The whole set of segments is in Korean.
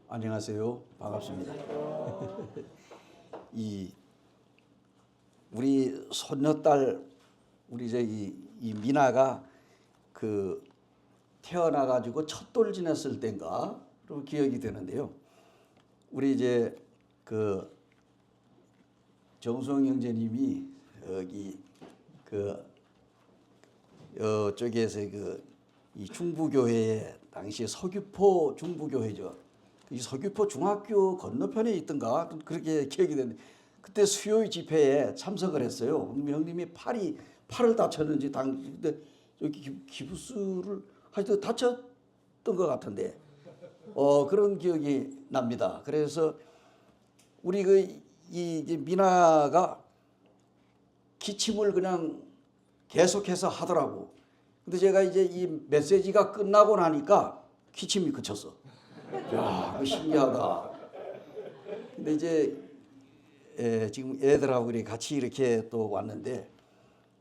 안녕하세요. 반갑습니다. 이 우리 손녀딸 우리 이 미나가 그 태어나 가지고 첫 돌 지냈을 때인가 로 기억이 되는데요. 우리 이제 그 정수영 형제님이 여기 그 쪽에서 이 중부교회에 당시 서귀포 중부교회죠. 이 서귀포 중학교 건너편에 있던가 그렇게 기억이 되는데 그때 수요일 집회에 참석을 했어요. 형님이 팔을 다쳤는지 그때 여기 기부스를 하여튼 다쳤던 것 같은데 그런 기억이 납니다. 그래서 우리 이 미나가 기침을 그냥 계속해서 하더라고. 근데 제가 이제 이 메시지가 끝나고 나니까 기침이 그쳤어. 야, 신기하다. 근데 이제 지금 애들하고 같이 이렇게 또 왔는데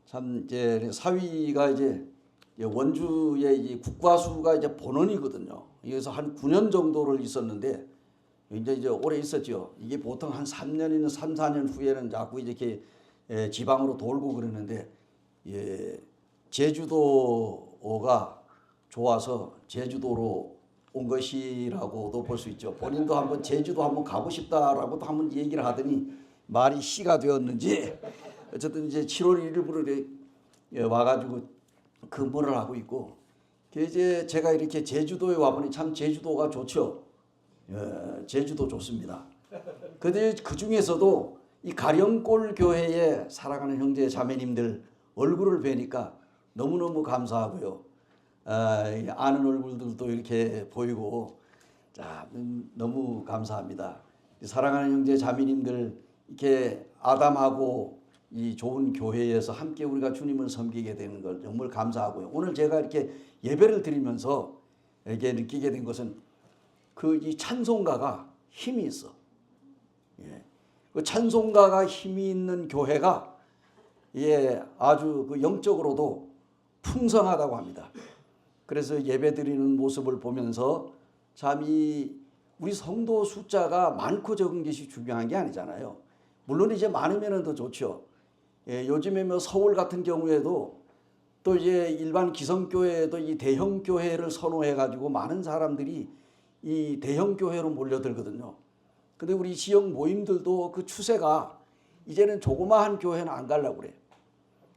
참 이제 사위가 이제 원주의 이 국과수가 이제 본원이거든요. 여기서 한 9년 정도를 있었는데 이제 오래 있었죠. 이게 보통 한 3년이나 3, 4년 후에는 자꾸 이렇게 지방으로 돌고 그러는데 제주도가 좋아서 제주도로 온 것이라고도 볼 수 있죠. 본인도 한번 제주도 한번 가고 싶다라고도 한번 얘기를 하더니 말이 씨가 되었는지 어쨌든 이제 7월 1일부로 와가지고 근무를 하고 있고 이제 제가 이렇게 제주도에 와보니 참 제주도가 좋죠. 제주도 좋습니다. 근데 그 중에서도 이 가령골 교회의 사랑하는 형제 자매님들 얼굴을 뵈니까 너무너무 감사하고요. 아는 얼굴들도 이렇게 보이고 자, 너무 감사합니다. 사랑하는 형제 자매님들 이렇게 아담하고 이 좋은 교회에서 함께 우리가 주님을 섬기게 되는 걸 정말 감사하고요. 오늘 제가 이렇게 예배를 드리면서 이렇게 느끼게 된 것은 이 찬송가가 힘이 있어. 그 찬송가가 힘이 있는 교회가 아주 그 영적으로도 풍성하다고 합니다. 그래서 예배드리는 모습을 보면서 참 우리 성도 숫자가 많고 적은 것이 중요한 게 아니잖아요. 물론 이제 많으면 더 좋죠. 요즘에 서울 같은 경우에도 또 이제 일반 기성교회에도 이 대형 교회를 선호해 가지고 많은 사람들이 이 대형 교회로 몰려들거든요. 근데 우리 지역 모임들도 그 추세가 이제는 조그마한 교회는 안 가려고 그래.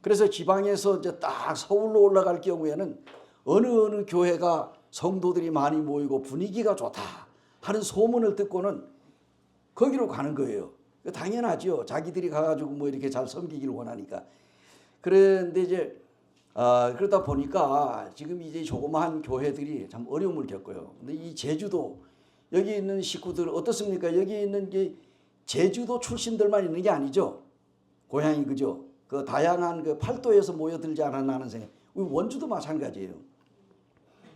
그래서 지방에서 이제 딱 서울로 올라갈 경우에는 어느 교회가 성도들이 많이 모이고 분위기가 좋다 하는 소문을 듣고는 거기로 가는 거예요. 당연하죠. 자기들이 가가지고 뭐 이렇게 잘 섬기기를 원하니까. 그런데 이제 그러다 보니까 지금 이제 조그마한 교회들이 참 어려움을 겪어요. 근데 이 제주도 여기 있는 식구들 어떻습니까? 여기 있는 게 제주도 출신들만 있는 게 아니죠. 고향이 그죠? 그 다양한 그 팔도에서 모여들지 않았나 하는 생각. 우리 원주도 마찬가지예요.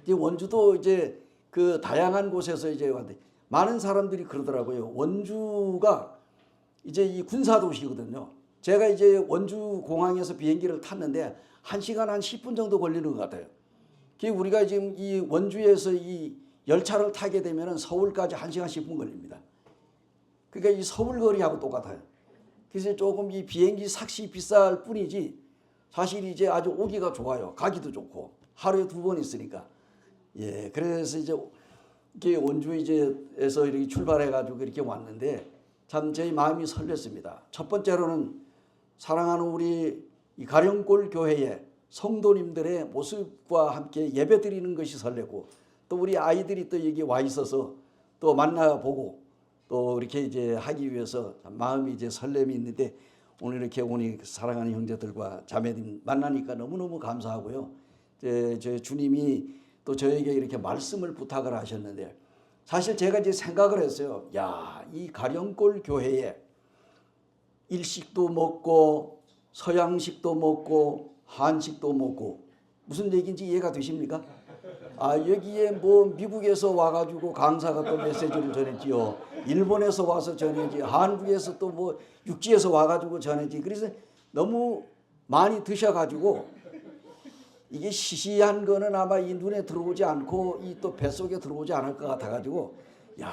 이제 원주도 이제 그 다양한 곳에서 이제 왔는데 많은 사람들이 그러더라고요. 원주가 이제 이 군사도시거든요. 제가 이제 원주 공항에서 비행기를 탔는데 1시간 한 10분 정도 걸리는 것 같아요. 우리가 지금 이 원주에서 이 열차를 타게 되면 서울까지 1시간 10분 걸립니다. 그러니까 이 서울 거리하고 똑같아요. 그래서 조금 이 비행기 삭시 비쌀 뿐이지 사실 이제 아주 오기가 좋아요. 가기도 좋고 하루에 2번 있으니까. 그래서 이제 원주 에서 이렇게 출발해 가지고 이렇게 왔는데 참 저희 마음이 설렜습니다. 첫 번째로는 사랑하는 우리 이 가령골 교회의 성도님들의 모습과 함께 예배드리는 것이 설레고 또 우리 아이들이 또 여기 와 있어서 또 만나보고 또 이렇게 이제 하기 위해서 마음이 이제 설렘이 있는데 오늘 이렇게 오니 사랑하는 형제들과 자매들 만나니까 너무너무 감사하고요. 제 주님이 또 저에게 이렇게 말씀을 부탁을 하셨는데 사실 제가 이제 생각을 했어요. 이 가령골 교회에 일식도 먹고 서양식도 먹고 한식도 먹고 무슨 얘기인지 이해가 되십니까? 여기에 뭐 미국에서 와가지고 강사가 또 메시지를 전했지요. 일본에서 와서 전했지. 한국에서 또 뭐 육지에서 와가지고 전했지. 그래서 너무 많이 드셔가지고 이게 시시한 거는 아마 이 눈에 들어오지 않고 이 또 뱃속에 들어오지 않을 것 같아가지고 야,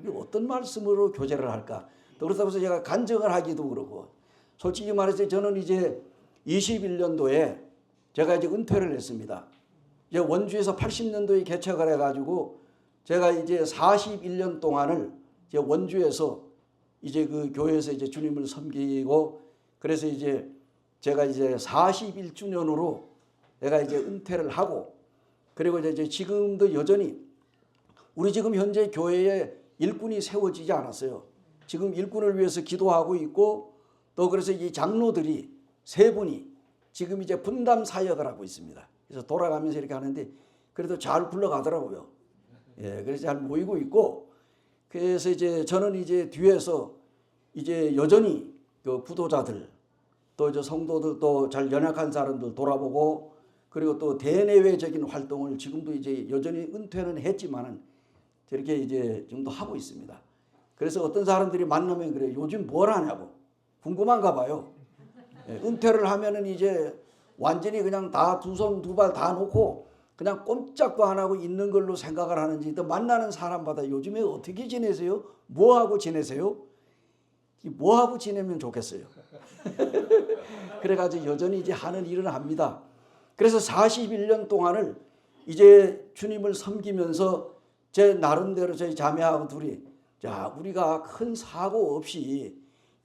이게 어떤 말씀으로 교제를 할까? 또 그렇다고 해서 제가 간증을 하기도 그러고, 솔직히 말해서 저는 이제 21년도에 제가 이제 은퇴를 했습니다. 이제 원주에서 80년도에 개척을 해가지고 제가 이제 41년 동안을 이제 원주에서 이제 그 교회에서 이제 주님을 섬기고, 그래서 이제 제가 이제 41주년으로 내가 이제 은퇴를 하고, 그리고 이제 지금도 여전히 우리 지금 현재 교회에 일꾼이 세워지지 않았어요. 지금 일꾼을 위해서 기도하고 있고, 또 그래서 이 장로들이 세 분이 지금 이제 분담 사역을 하고 있습니다. 그래서 돌아가면서 이렇게 하는데 그래도 잘 굴러가더라고요. 예, 그래서 잘 모이고 있고, 그래서 이제 저는 이제 뒤에서 이제 여전히 그 부도자들, 또 이제 성도들, 또 잘 연약한 사람들 돌아보고, 그리고 또 대내외적인 활동을 지금도 이제 여전히 은퇴는 했지만은 저렇게 이제 지금도 하고 있습니다. 그래서 어떤 사람들이 만나면 그래요. 요즘 뭘 하냐고 궁금한가 봐요. 예, 은퇴를 하면은 이제 완전히 그냥 다 두 손 두 발 다 놓고 그냥 꼼짝도 안 하고 있는 걸로 생각을 하는지, 또 만나는 사람마다 요즘에 어떻게 지내세요? 뭐 하고 지내세요? 뭐 하고 지내면 좋겠어요. 그래가지고 여전히 이제 하는 일을 합니다. 그래서 41년 동안을 이제 주님을 섬기면서 제 나름대로 저희 자매하고 둘이, 자, 우리가 큰 사고 없이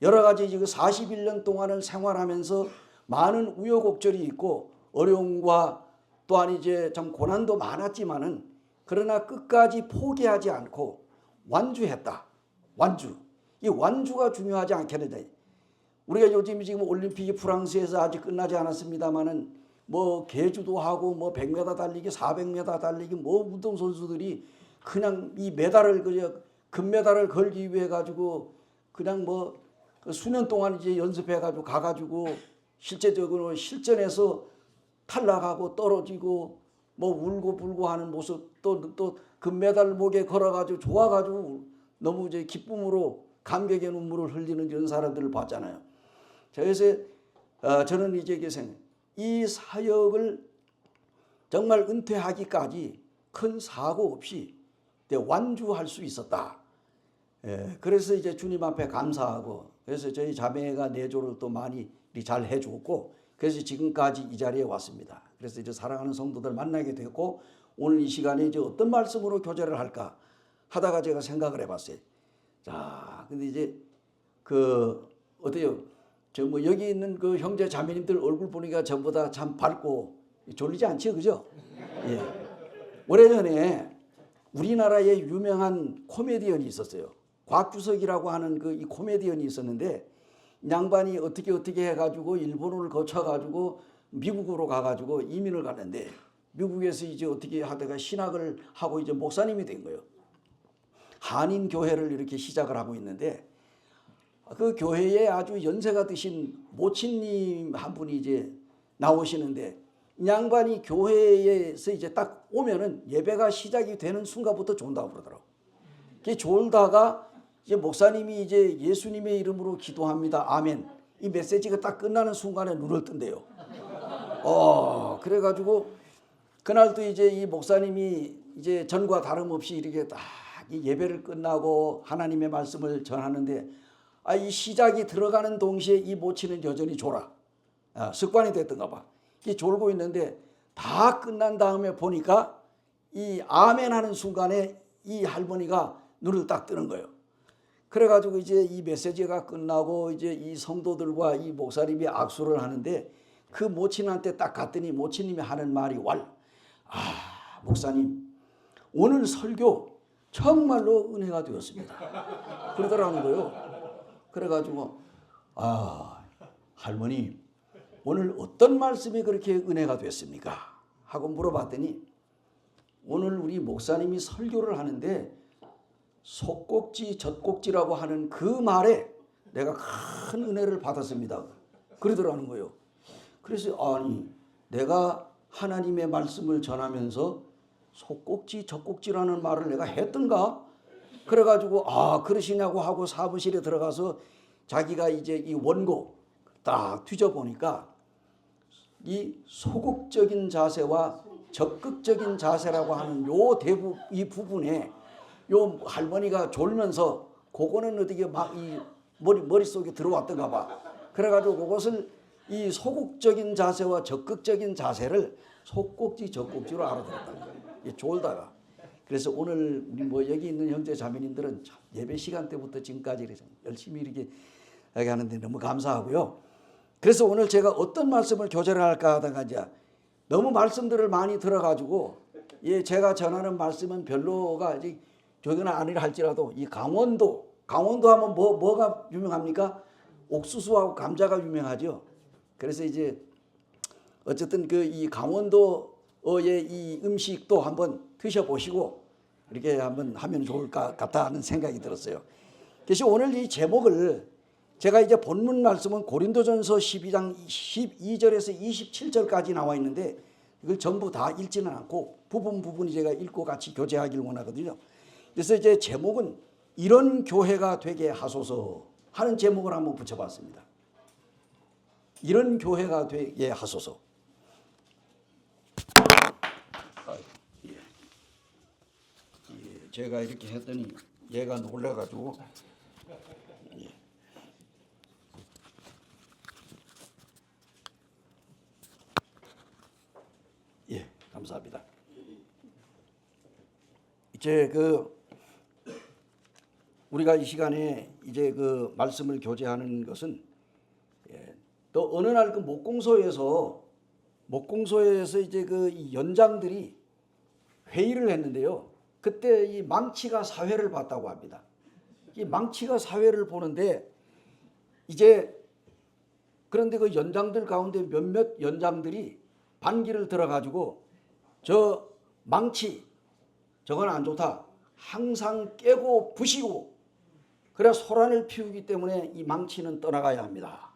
여러 가지 지금 41년 동안을 생활하면서 많은 우여곡절이 있고 어려움과 또한 이제 참 고난도 많았지만은, 그러나 끝까지 포기하지 않고 완주했다. 완주. 이 완주가 중요하지 않겠느냐. 우리가 요즘 지금 올림픽이 프랑스에서 아직 끝나지 않았습니다만은 뭐 계주도 하고 뭐 100m 달리기, 400m 달리기, 뭐 운동 선수들이 그냥 이 메달을 금메달을 걸기 위해 가지고 그냥 뭐 수년 동안 이제 연습해 가지고 가가지고 실제적으로 실전에서 탈락하고 떨어지고 뭐 울고 불고 하는 모습, 또 금메달 목에 걸어가지고 좋아가지고 너무 이제 기쁨으로 감격의 눈물을 흘리는 이런 사람들을 봤잖아요. 그래서 저는 이제 이 사역을 정말 은퇴하기까지 큰 사고 없이 완주할 수 있었다. 예, 그래서 이제 주님 앞에 감사하고, 그래서 저희 자매가 내조를 또 많이 잘 해주었고, 그래서 지금까지 이 자리에 왔습니다. 그래서 이제 사랑하는 성도들 만나게 됐고, 오늘 이 시간에 이제 어떤 말씀으로 교제를 할까 하다가 제가 생각을 해봤어요. 자, 근데 이제 어때요? 저 뭐 여기 있는 그 형제 자매님들 얼굴 보니까 전보다 참 밝고 졸리지 않죠, 그죠? 예. 오래전에 우리나라에 유명한 코미디언이 있었어요. 곽규석이라고 하는 이 코미디언이 있었는데, 양반이 어떻게 해가지고 일본을 거쳐가지고 미국으로 가가지고 이민을 갔는데, 미국에서 이제 어떻게 하다가 신학을 하고 이제 목사님이 된 거예요. 한인 교회를 이렇게 시작을 하고 있는데, 그 교회에 아주 연세가 드신 모친님 한 분이 이제 나오시는데, 양반이 교회에서 이제 딱 오면은 예배가 시작이 되는 순간부터 존다고 그러더라고. 졸다가 이제 목사님이 이제 예수님의 이름으로 기도합니다. 아멘. 이 메시지가 딱 끝나는 순간에 눈을 뜬대요. 그래가지고 그날도 이제 이 목사님이 이제 전과 다름없이 이렇게 딱 이 예배를 끝나고 하나님의 말씀을 전하는데, 이 시작이 들어가는 동시에 이 모친은 여전히 졸아. 습관이 됐던가 봐. 이 졸고 있는데 다 끝난 다음에 보니까 이 아멘 하는 순간에 이 할머니가 눈을 딱 뜨는 거예요. 그래가지고 이제 이 메시지가 끝나고 이제 이 성도들과 이 목사님이 악수를 하는데, 그 모친한테 딱 갔더니 모친님이 하는 말이 목사님, 오늘 설교 정말로 은혜가 되었습니다. 그러더라는 거예요. 그래가지고 할머니, 오늘 어떤 말씀이 그렇게 은혜가 됐습니까? 하고 물어봤더니, 오늘 우리 목사님이 설교를 하는데 속꼭지 젖꼭지라고 하는 그 말에 내가 큰 은혜를 받았습니다. 그러더라는 거예요. 그래서 내가 하나님의 말씀을 전하면서 속꼭지 젖꼭지라는 말을 내가 했던가? 그래가지고 그러시냐고 하고 사무실에 들어가서 자기가 이제 이 원고 딱 뒤져보니까 이 소극적인 자세와 적극적인 자세라고 하는 이 부분에 요 할머니가 졸면서 그거는 어떻게 막 이 머릿속에 들어왔던가 봐. 그래가지고 그것을 이 소극적인 자세와 적극적인 자세를 속꼭지 적꼭지로 알아들었다는 거예요. 졸다가. 그래서 오늘 우리 뭐 여기 있는 형제 자매님들은 참 예배 시간 때부터 지금까지 열심히 이렇게 하는데 너무 감사하고요. 그래서 오늘 제가 어떤 말씀을 교제를 할까 하다가 이제 너무 말씀들을 많이 들어가지고 제가 전하는 말씀은 별로가 아직 저기는 아니라 할지라도 이 강원도 하면 뭐가 유명합니까? 옥수수하고 감자가 유명하죠. 그래서 이제 어쨌든 그 이 강원도의 이 음식도 한번 드셔보시고 이렇게 한번 하면 좋을 것 같다 하는 생각이 들었어요. 그래서 오늘 이 제목을 제가 이제 본문 말씀은 고린도전서 12장 12절에서 27절까지 나와 있는데 이걸 전부 다 읽지는 않고 부분 제가 읽고 같이 교제하기를 원하거든요. 그래서 이제 제목은 이런 교회가 되게 하소서 하는 제목을 한번 붙여봤습니다. 이런 교회가 되게 하소서. 제가 이렇게 했더니 얘가 놀라가지고 감사합니다. 이제 우리가 이 시간에 이제 그 말씀을 교제하는 것은 또 어느 날 그 목공소에서 이제 그 연장들이 회의를 했는데요. 그때 이 망치가 사회를 봤다고 합니다. 이 망치가 사회를 보는데 이제 그런데 그 연장들 가운데 몇몇 연장들이 반기를 들어가지고 저 망치 저건 안 좋다. 항상 깨고 부시고 그래 소란을 피우기 때문에 이 망치는 떠나가야 합니다.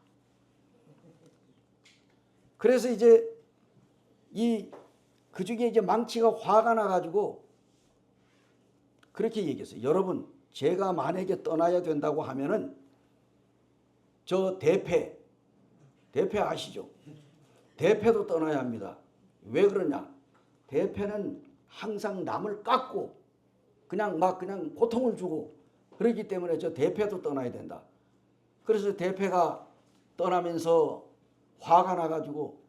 그래서 이제 그 중에 이제 망치가 화가 나가지고 그렇게 얘기했어요. 여러분, 제가 만약에 떠나야 된다고 하면은 저 대패 아시죠? 대패도 떠나야 합니다. 왜 그러냐? 대패는 항상 남을 깎고 그냥 고통을 주고 그렇기 때문에 저 대패도 떠나야 된다. 그래서 대패가 떠나면서 화가 나가지고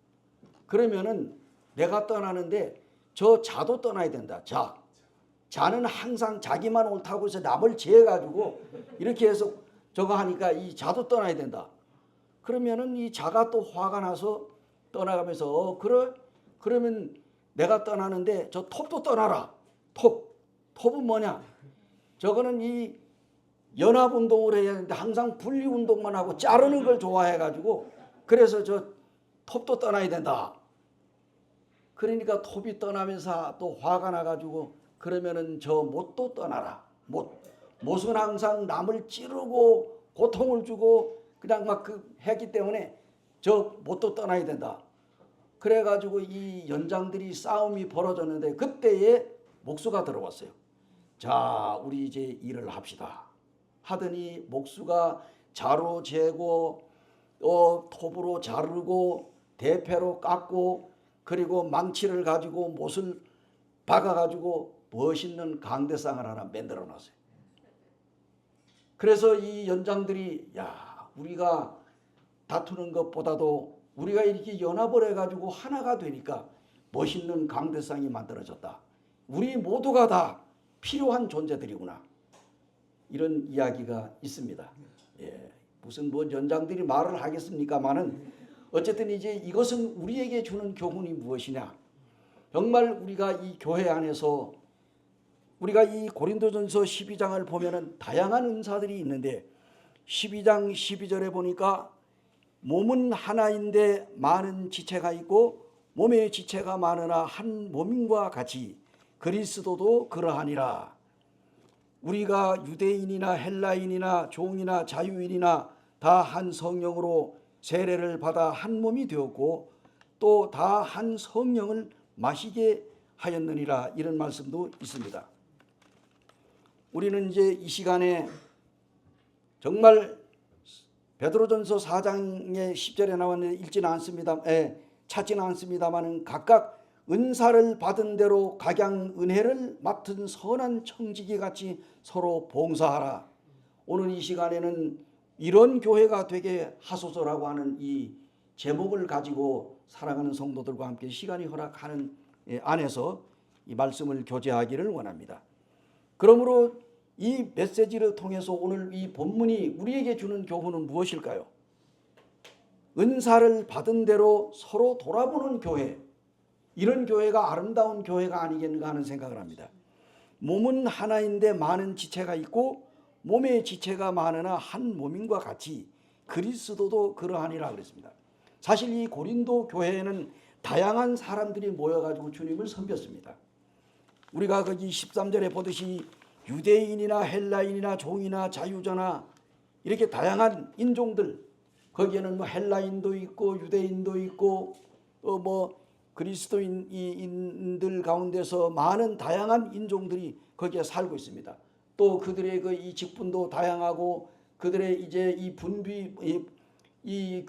그러면은 내가 떠나는데 저 자도 떠나야 된다. 자는 항상 자기만 옳다고 해서 남을 제해가지고 이렇게 해서 저거 하니까 이 자도 떠나야 된다. 그러면은 이 자가 또 화가 나서 떠나가면서 그러면 내가 떠나는데 저 톱도 떠나라. 톱은 뭐냐? 저거는 이 연합운동을 해야 하는데 항상 분리운동만 하고 자르는 걸 좋아해가지고 그래서 저 톱도 떠나야 된다. 그러니까 톱이 떠나면서 또 화가 나가지고 그러면은 저 못도 떠나라. 못은 항상 남을 찌르고 고통을 주고 그냥 했기 때문에 저 못도 떠나야 된다. 그래가지고 이 연장들이 싸움이 벌어졌는데 그때에 목수가 들어왔어요. 자, 우리 이제 일을 합시다. 하더니 목수가 자로 재고 톱으로 자르고 대패로 깎고 그리고 망치를 가지고 못을 박아가지고 멋있는 강대상을 하나 만들어 놨어요. 그래서 이 연장들이 우리가 다투는 것보다도 우리가 이렇게 연합을 해가지고 하나가 되니까 멋있는 강대상이 만들어졌다. 우리 모두가 다 필요한 존재들이구나. 이런 이야기가 있습니다. 무슨 연장들이 말을 하겠습니까마는 어쨌든 이제 이것은 우리에게 주는 교훈이 무엇이냐? 정말 우리가 이 교회 안에서 우리가 이 고린도전서 12장을 보면은 다양한 은사들이 있는데 12장 12절에 보니까 몸은 하나인데 많은 지체가 있고 몸의 지체가 많으나 한 몸인과 같이 그리스도도 그러하니라. 우리가 유대인이나 헬라인이나 종이나 자유인이나 다 한 성령으로 세례를 받아 한 몸이 되었고 또 다 한 성령을 마시게 하였느니라. 이런 말씀도 있습니다. 우리는 이제 이 시간에 정말 베드로전서 4장의 10절에 나왔는데 읽지는 않습니다. 찾지는 않습니다만은 각각 은사를 받은 대로 각양 은혜를 맡은 선한 청지기 같이 서로 봉사하라. 오늘 이 시간에는 이런 교회가 되게 하소서라고 하는 이 제목을 가지고 사랑하는 성도들과 함께 시간이 허락하는 안에서 이 말씀을 교제하기를 원합니다. 그러므로 이 메시지를 통해서 오늘 이 본문이 우리에게 주는 교훈은 무엇일까요? 은사를 받은 대로 서로 돌아보는 교회, 이런 교회가 아름다운 교회가 아니겠는가 하는 생각을 합니다. 몸은 하나인데 많은 지체가 있고 몸의 지체가 많으나 한 몸인과 같이 그리스도도 그러하니라 그랬습니다. 사실 이 고린도 교회에는 다양한 사람들이 모여가지고 주님을 섬겼습니다. 우리가 거기 13절에 보듯이 유대인이나 헬라인이나 종이나 자유자나 이렇게 다양한 인종들, 거기에는 뭐 헬라인도 있고 유대인도 있고 또 뭐 그리스도인들 가운데서 많은 다양한 인종들이 거기에 살고 있습니다. 또 그들의 그 이 직분도 다양하고 그들의 이제 이 분비 이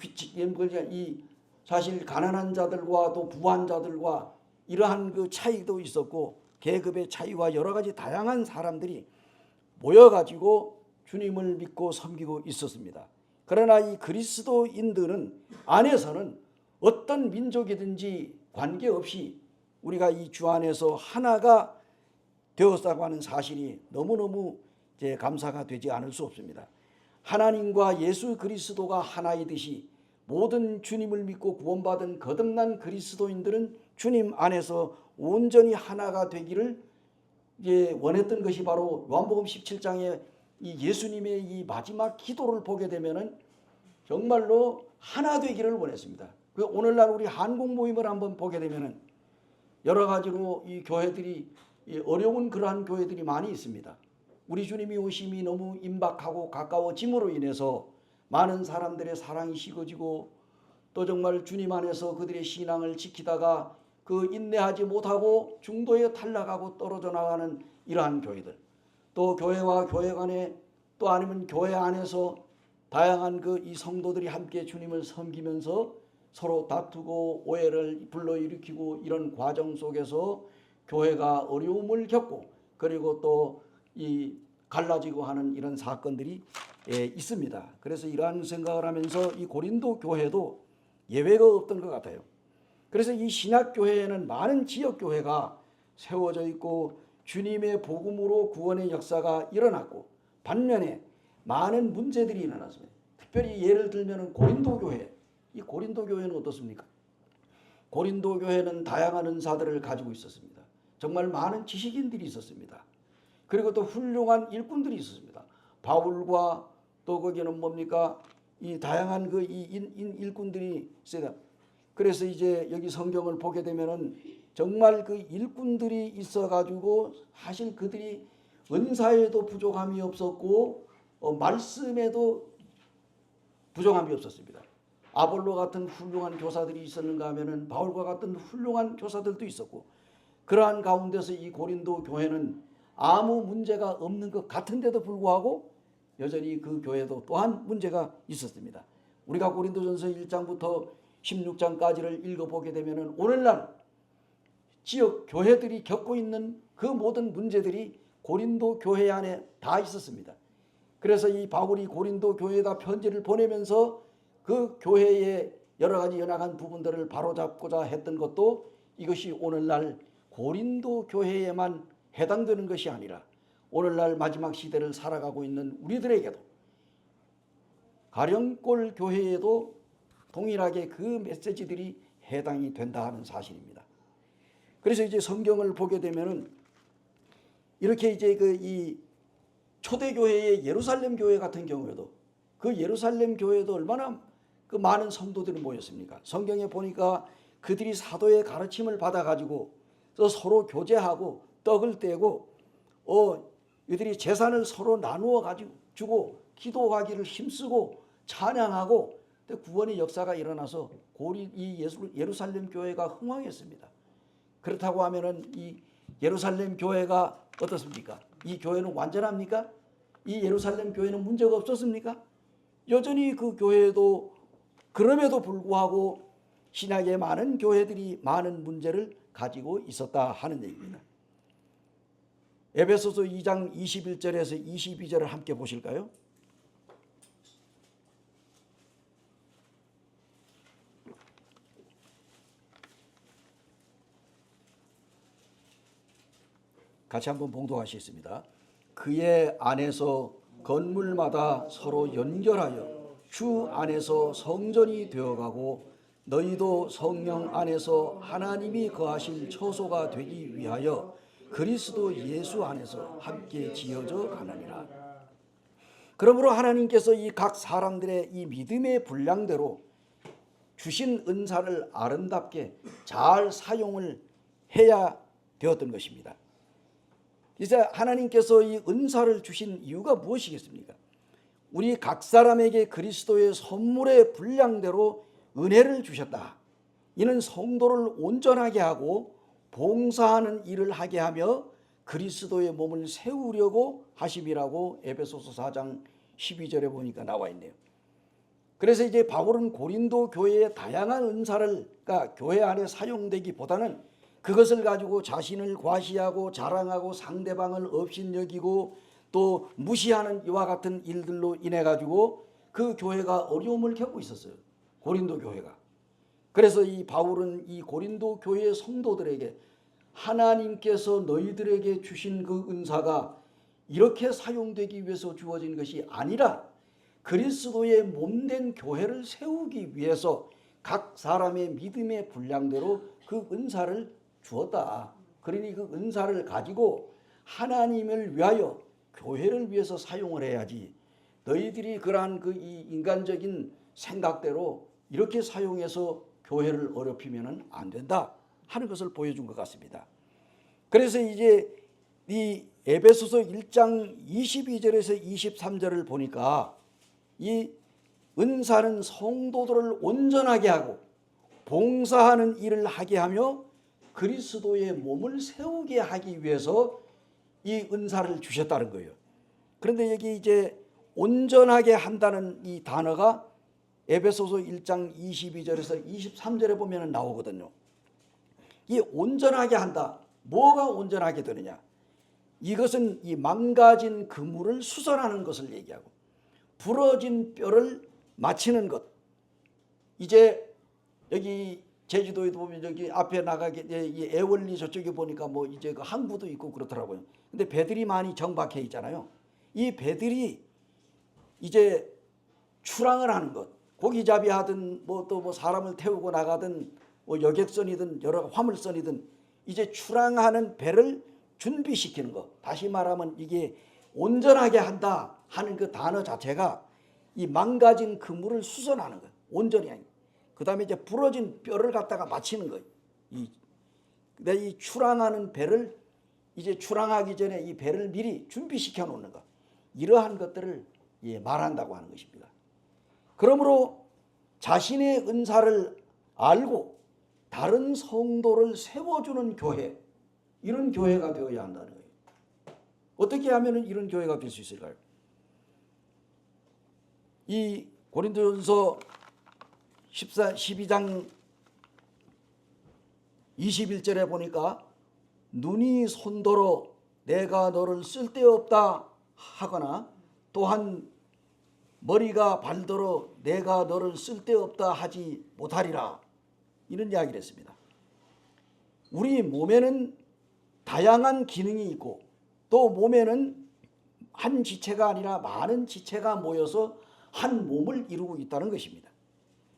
사실 가난한 자들과 또 부한 자들과 이러한 그 차이도 있었고 계급의 차이와 여러 가지 다양한 사람들이 모여가지고 주님을 믿고 섬기고 있었습니다. 그러나 이 그리스도인들은 안에서는 어떤 민족이든지 관계없이 우리가 이 주 안에서 하나가 되었다고 하는 사실이 너무너무 이제 감사가 되지 않을 수 없습니다. 하나님과 예수 그리스도가 하나이듯이 모든 주님을 믿고 구원받은 거듭난 그리스도인들은 주님 안에서 온전히 하나가 되기를 원했던 것이 바로 요한복음 17장에 이 예수님의 이 마지막 기도를 보게 되면은 정말로 하나 되기를 원했습니다. 오늘날 우리 한국 모임을 한번 보게 되면은 여러 가지로 이 교회들이 어려운 그러한 교회들이 많이 있습니다. 우리 주님이 오심이 너무 임박하고 가까워짐으로 인해서 많은 사람들의 사랑이 식어지고 또 정말 주님 안에서 그들의 신앙을 지키다가 그 인내하지 못하고 중도에 탈락하고 떨어져 나가는 이러한 교회들, 또 교회와 교회 간에 또 아니면 교회 안에서 다양한 그 이 성도들이 함께 주님을 섬기면서 서로 다투고 오해를 불러일으키고 이런 과정 속에서 교회가 어려움을 겪고 그리고 또 이 갈라지고 하는 이런 사건들이 있습니다. 그래서 이러한 생각을 하면서 이 고린도 교회도 예외가 없던 것 같아요. 그래서 이 신약교회에는 많은 지역교회가 세워져 있고 주님의 복음으로 구원의 역사가 일어났고 반면에 많은 문제들이 일어났습니다. 특별히 예를 들면 고린도 교회, 이 고린도 교회는 어떻습니까? 고린도 교회는 다양한 은사들을 가지고 있었습니다. 정말 많은 지식인들이 있었습니다. 그리고 또 훌륭한 일꾼들이 있었습니다. 바울과 또 거기는 뭡니까? 이 다양한 그 일꾼들이 있어요. 그래서 이제 여기 성경을 보게 되면은 정말 그 일꾼들이 있어가지고 사실 그들이 은사에도 부족함이 없었고 말씀에도 부족함이 없었습니다. 아볼로 같은 훌륭한 교사들이 있었는가 하면은 바울과 같은 훌륭한 교사들도 있었고 그러한 가운데서 이 고린도 교회는 아무 문제가 없는 것 같은데도 불구하고 여전히 그 교회도 또한 문제가 있었습니다. 우리가 고린도전서 1장부터 16장까지를 읽어보게 되면은 오늘날 지역 교회들이 겪고 있는 그 모든 문제들이 고린도 교회 안에 다 있었습니다. 그래서 이 바울이 고린도 교회에다 편지를 보내면서 그 교회의 여러 가지 연약한 부분들을 바로잡고자 했던 것도 이것이 오늘날 고린도 교회에만 해당되는 것이 아니라 오늘날 마지막 시대를 살아가고 있는 우리들에게도 가령골 교회에도 동일하게 그 메시지들이 해당이 된다 하는 사실입니다. 그래서 이제 성경을 보게 되면은 이렇게 이제 그 이 초대교회의 예루살렘 교회 같은 경우에도 그 예루살렘 교회도 얼마나 그 많은 성도들이 모였습니까? 성경에 보니까 그들이 사도의 가르침을 받아가지고 서로 교제하고 떡을 떼고 이들이 재산을 서로 나누어 가지고 주고 기도하기를 힘쓰고 찬양하고 구원의 역사가 일어나서 이 예루살렘 교회가 흥왕했습니다. 그렇다고 하면은 이 예루살렘 교회가 어떻습니까? 이 교회는 완전합니까? 이 예루살렘 교회는 문제가 없었습니까? 여전히 그 교회도 그럼에도 불구하고 신약의 많은 교회들이 많은 문제를 가지고 있었다 하는 얘기입니다. 에베소서 2장 21절에서 22절을 함께 보실까요? 같이 한번 봉독하시겠습니다. 그의 안에서 건물마다 서로 연결하여 주 안에서 성전이 되어가고 너희도 성령 안에서 하나님이 거하실 처소가 되기 위하여 그리스도 예수 안에서 함께 지어져 가느니라. 그러므로 하나님께서 이 각 사람들의 이 믿음의 분량대로 주신 은사를 아름답게 잘 사용을 해야 되었던 것입니다. 이제 하나님께서 이 은사를 주신 이유가 무엇이겠습니까? 우리 각 사람에게 그리스도의 선물의 분량대로 은혜를 주셨다. 이는 성도를 온전하게 하고 봉사하는 일을 하게 하며 그리스도의 몸을 세우려고 하심이라고 에베소서 4장 12절에 보니까 나와 있네요. 그래서 이제 바울은 고린도 교회의 다양한 은사를 그러니까 교회 안에 사용되기보다는 그것을 가지고 자신을 과시하고 자랑하고 상대방을 업신여기고 또 무시하는 이와 같은 일들로 인해 가지고 그 교회가 어려움을 겪고 있었어요. 고린도 교회가. 그래서 이 바울은 이 고린도 교회의 성도들에게 하나님께서 너희들에게 주신 그 은사가 이렇게 사용되기 위해서 주어진 것이 아니라 그리스도의 몸된 교회를 세우기 위해서 각 사람의 믿음의 분량대로 그 은사를 주었다. 그러니 그 은사를 가지고 하나님을 위하여 교회를 위해서 사용을 해야지 너희들이 그러한 그 이 인간적인 생각대로 이렇게 사용해서 교회를 어렵히면 안 된다 하는 것을 보여준 것 같습니다. 그래서 이제 이 에베소서 1장 22절에서 23절을 보니까 이 은사는 성도들을 온전하게 하고 봉사하는 일을 하게 하며 그리스도의 몸을 세우게 하기 위해서 이 은사를 주셨다는 거예요. 그런데 여기 이제 온전하게 한다는 이 단어가 에베소서 1장 22절에서 23절에 보면 나오거든요. 이 온전하게 한다. 뭐가 온전하게 되느냐? 이것은 이 망가진 그물을 수선하는 것을 얘기하고 부러진 뼈를 맞추는 것. 이제 여기 제주도에도 보면 여기 앞에 나가게 이 애월리 저쪽에 보니까 뭐 이제 그 항구도 있고 그렇더라고요. 근데 배들이 많이 정박해 있잖아요. 이 배들이 이제 출항을 하는 것. 고기잡이 하든 뭐 또 뭐 사람을 태우고 나가든 뭐 여객선이든 여러 화물선이든 이제 출항하는 배를 준비시키는 것. 다시 말하면 이게 온전하게 한다 하는 그 단어 자체가 이 망가진 그물을 수선하는 것. 온전히 아니고. 그 다음에 이제 부러진 뼈를 갖다가 맞추는 거예요. 이 출항하는 배를 이제 출항하기 전에 이 배를 미리 준비시켜 놓는 것. 이러한 것들을 말한다고 하는 것입니다. 그러므로 자신의 은사를 알고 다른 성도를 세워주는 교회, 이런 교회가 되어야 한다는 거예요. 어떻게 하면 이런 교회가 될 수 있을까요? 이 고린도전서 12장 21절에 보니까 눈이 손더러 내가 너를 쓸데없다 하거나 또한 머리가 발더러 내가 너를 쓸데없다 하지 못하리라, 이런 이야기를 했습니다. 우리 몸에는 다양한 기능이 있고 또 몸에는 한 지체가 아니라 많은 지체가 모여서 한 몸을 이루고 있다는 것입니다.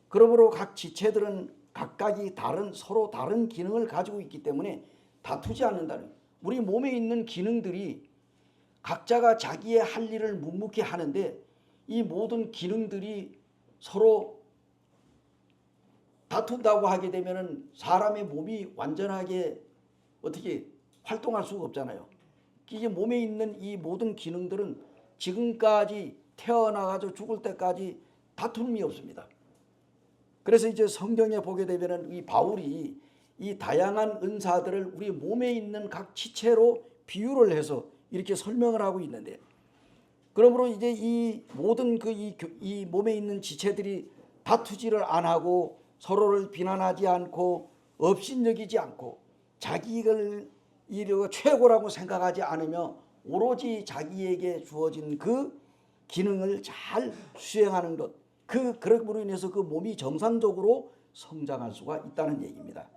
그러므로 각 지체들은 각각이 서로 다른 기능을 가지고 있기 때문에 다투지 않는다는, 우리 몸에 있는 기능들이 각자가 자기의 할 일을 묵묵히 하는데 이 모든 기능들이 서로 다툰다고 하게 되면 사람의 몸이 완전하게 어떻게 활동할 수가 없잖아요. 이게 몸에 있는 이 모든 기능들은 지금까지 태어나가지고 죽을 때까지 다툼이 없습니다. 그래서 이제 성경에 보게 되면 이 바울이 이 다양한 은사들을 우리 몸에 있는 각 지체로 비유를 해서 이렇게 설명을 하고 있는데, 그러므로 이제 이 모든 이 몸에 있는 지체들이 다투지를 안 하고 서로를 비난하지 않고 업신여기지 않고 자기를 이르고 최고라고 생각하지 않으며 오로지 자기에게 주어진 그 기능을 잘 수행하는 것, 그럼으로 인해서 그 몸이 정상적으로 성장할 수가 있다는 얘기입니다.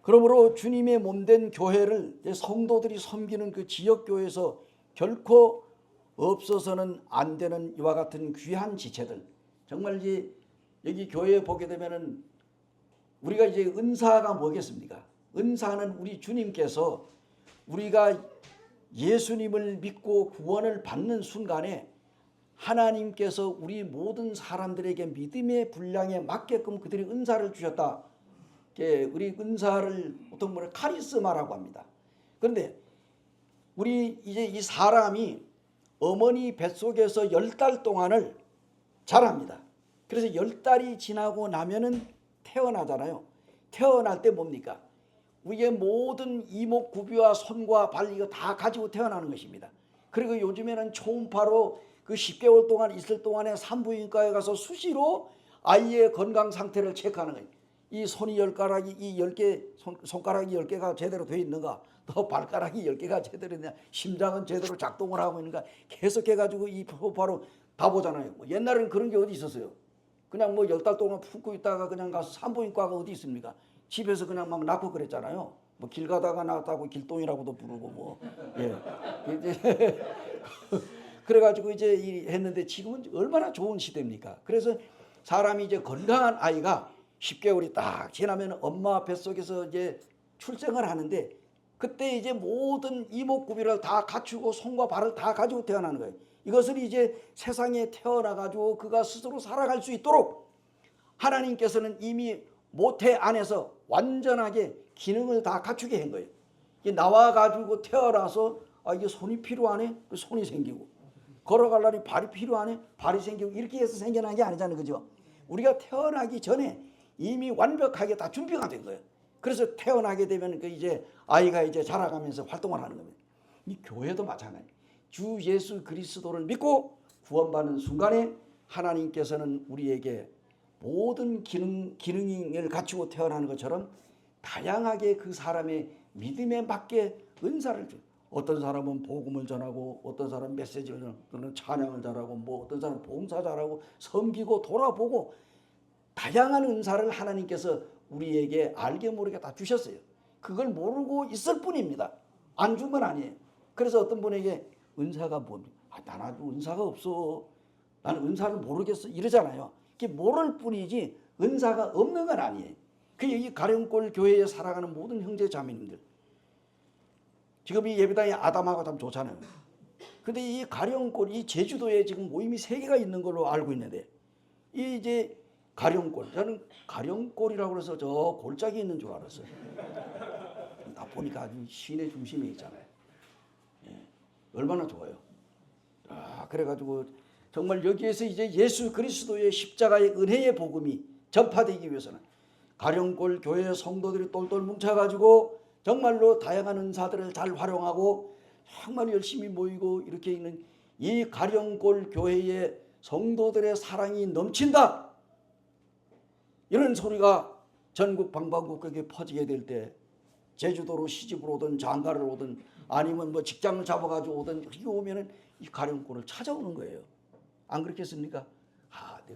그러므로 주님의 몸된 교회를 성도들이 섬기는 그 지역교회에서 결코 없어서는 안 되는 이와 같은 귀한 지체들, 정말 이제 여기 교회에 보게 되면은 우리가 이제 은사가 뭐겠습니까? 은사는 우리 주님께서 우리가 예수님을 믿고 구원을 받는 순간에 하나님께서 우리 모든 사람들에게 믿음의 분량에 맞게끔 그들이 은사를 주셨다. 우리 은사를 보통 뭐냐 카리스마라고 합니다. 그런데 우리 이제 이 사람이 어머니 뱃속에서 10달 동안을 자랍니다. 그래서 10달이 지나고 나면은 태어나잖아요. 태어날 때 뭡니까? 우리의 모든 이목구비와 손과 발 이거 다 가지고 태어나는 것입니다. 그리고 요즘에는 초음파로 그 10개월 동안 있을 동안에 산부인과에 가서 수시로 아이의 건강 상태를 체크하는 거예요. 이 손이 10가락이 이 10개 손가락이 10개가 제대로 되어 있는가, 또 발가락이 10개가 제대로 있느냐, 심장은 제대로 작동을 하고 있는가, 계속해 가지고 이 초음파로 다 보잖아요. 옛날에는 그런 게 어디 있었어요? 그냥 뭐 10달 동안 품고 있다가 그냥 가서 산부인과가 어디 있습니까? 집에서 그냥 막 낳고 그랬잖아요. 뭐 길 가다가 낳았다고 길동이라고도 부르고 뭐. 예. 그래가지고 이제 했는데 지금은 얼마나 좋은 시대입니까? 그래서 사람이 이제 건강한 아이가 10개월이 딱 지나면 엄마 뱃속에서 이제 출생을 하는데 그때 이제 모든 이목구비를 다 갖추고 손과 발을 다 가지고 태어나는 거예요. 이것을 이제 세상에 태어나가지고 그가 스스로 살아갈 수 있도록 하나님께서는 이미 모태 안에서 완전하게 기능을 다 갖추게 한 거예요. 나와가지고 태어나서 이게 손이 필요하네? 손이 생기고, 걸어가려니 발이 필요하네? 발이 생기고, 이렇게 해서 생겨난 게 아니잖아요. 그죠? 우리가 태어나기 전에 이미 완벽하게 다 준비가 된 거예요. 그래서 태어나게 되면 이제 아이가 이제 자라가면서 활동을 하는 겁니다. 이 교회도 마찬가지예요. 주 예수 그리스도를 믿고 구원받는 순간에 하나님께서는 우리에게 모든 기능을 갖추고 태어나는 것처럼 다양하게 그 사람의 믿음에 맞게 은사를 줘요. 어떤 사람은 복음을 전하고, 어떤 사람은 메시지를 전하고, 찬양을 잘하고, 뭐 어떤 사람은 봉사 잘하고, 섬기고 돌아보고, 다양한 은사를 하나님께서 우리에게 알게 모르게 다 주셨어요. 그걸 모르고 있을 뿐입니다. 안 준 건 아니에요. 그래서 어떤 분에게 은사가 뭡니까? 난 아주 은사가 없어. 나는 은사를 모르겠어. 이러잖아요. 그게 모를 뿐이지 은사가 없는 건 아니에요. 이 가령골 교회에 살아가는 모든 형제 자매님들, 지금 이 예배당에 아담하고 참 좋잖아요. 근데 이 가령골, 이 제주도에 지금 모임이 3개가 있는 걸로 알고 있는데, 이 이제 가령골, 저는 가령골이라고 해서 저 골짜기에 있는 줄 알았어요. 나 보니까 아주 시내 중심에 있잖아요. 예, 얼마나 좋아요. 그래가지고 정말 여기에서 이제 예수 그리스도의 십자가의 은혜의 복음이 전파되기 위해서는 가령골 교회 성도들이 똘똘 뭉쳐가지고 정말로 다양한 은사들을 잘 활용하고 정말 열심히 모이고 이렇게 있는 이 가령골 교회의 성도들의 사랑이 넘친다, 이런 소리가 전국 방방곡곡에 퍼지게 될 때, 제주도로 시집을 오든 장가를 오든 아니면 뭐 직장을 잡아가지고 오든 여기 오면은 이 가령골을 찾아오는 거예요. 안 그렇겠습니까?